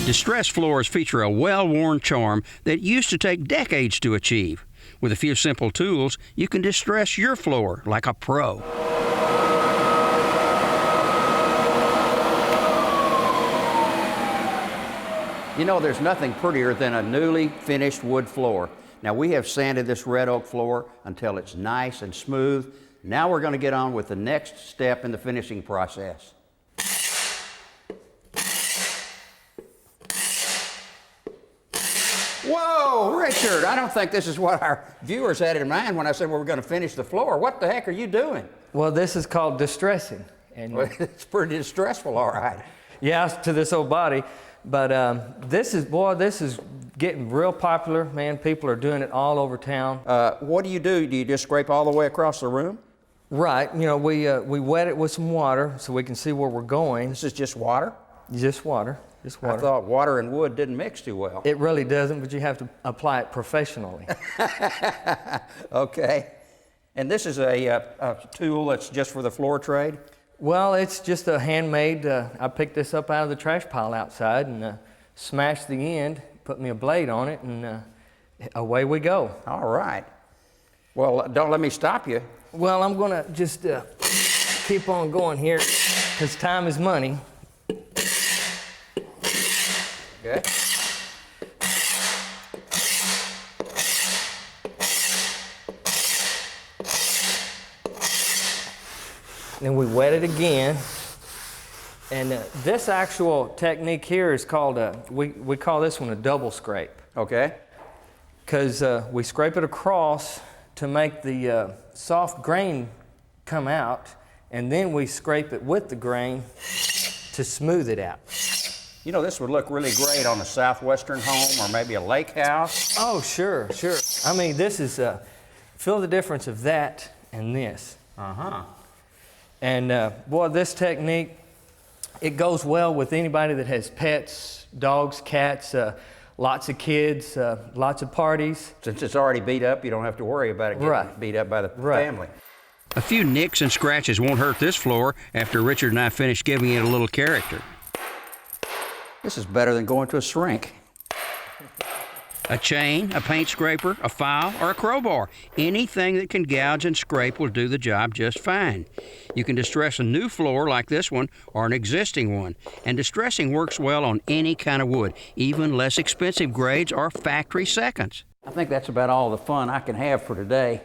Distressed floors feature a well-worn charm that used to take decades to achieve. With a few simple tools, you can distress your floor like a pro. You know, there's nothing prettier than a newly finished wood floor. Now, we have sanded this red oak floor until it's nice and smooth. Now we're going to get on with the next step in the finishing process. Whoa, Richard, I don't think this is what our viewers had in mind when I said we were going to finish the floor. What the heck are you doing? Well, this is called distressing. And well, it's pretty distressful, all right. Yeah, to this old body. But this is getting real popular, man. People are doing it all over town. What do? Do you just scrape all the way across the room? Right. You know, we wet it with some water so we can see where we're going. This is just water? Just water. Just water. I thought water and wood didn't mix too well. It really doesn't, but you have to apply it professionally. Okay. And this is a tool that's just for the floor trade? Well, it's just a handmade, I picked this up out of the trash pile outside and smashed the end, put me a blade on it, and away we go. All right. Well, don't let me stop you. Well, I'm gonna just keep on going here, because time is money. Okay. Then we wet it again. And this actual technique here is called, we call this one a double scrape. Okay. Because we scrape it across to make the soft grain come out, and then we scrape it with the grain to smooth it out. You know, this would look really great on a southwestern home or maybe a lake house. Oh, sure, sure. I mean, this is, feel the difference of that and this. Uh-huh. And boy, this technique, it goes well with anybody that has pets, dogs, cats, lots of kids, lots of parties. Since it's already beat up, you don't have to worry about it getting beat up by the family. A few nicks and scratches won't hurt this floor after Richard and I finish giving it a little character. This is better than going to a shrink. A chain, a paint scraper, a file, or a crowbar. Anything that can gouge and scrape will do the job just fine. You can distress a new floor like this one or an existing one. And distressing works well on any kind of wood, even less expensive grades or factory seconds. I think that's about all the fun I can have for today.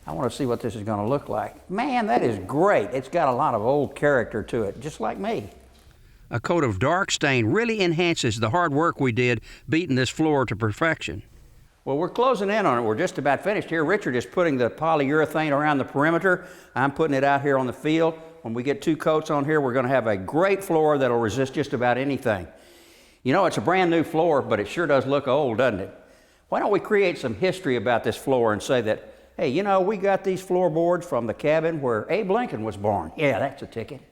I want to see what this is going to look like. Man, that is great. It's got a lot of old character to it, just like me. A coat of dark stain really enhances the hard work we did beating this floor to perfection. Well, we're closing in on it. We're just about finished here. Richard is putting the polyurethane around the perimeter. I'm putting it out here on the field. When we get 2 coats on here, we're going to have a great floor that'll resist just about anything. You know, it's a brand new floor, but it sure does look old, doesn't it? Why don't we create some history about this floor and say that, hey, you know, we got these floorboards from the cabin where Abe Lincoln was born. Yeah, that's a ticket.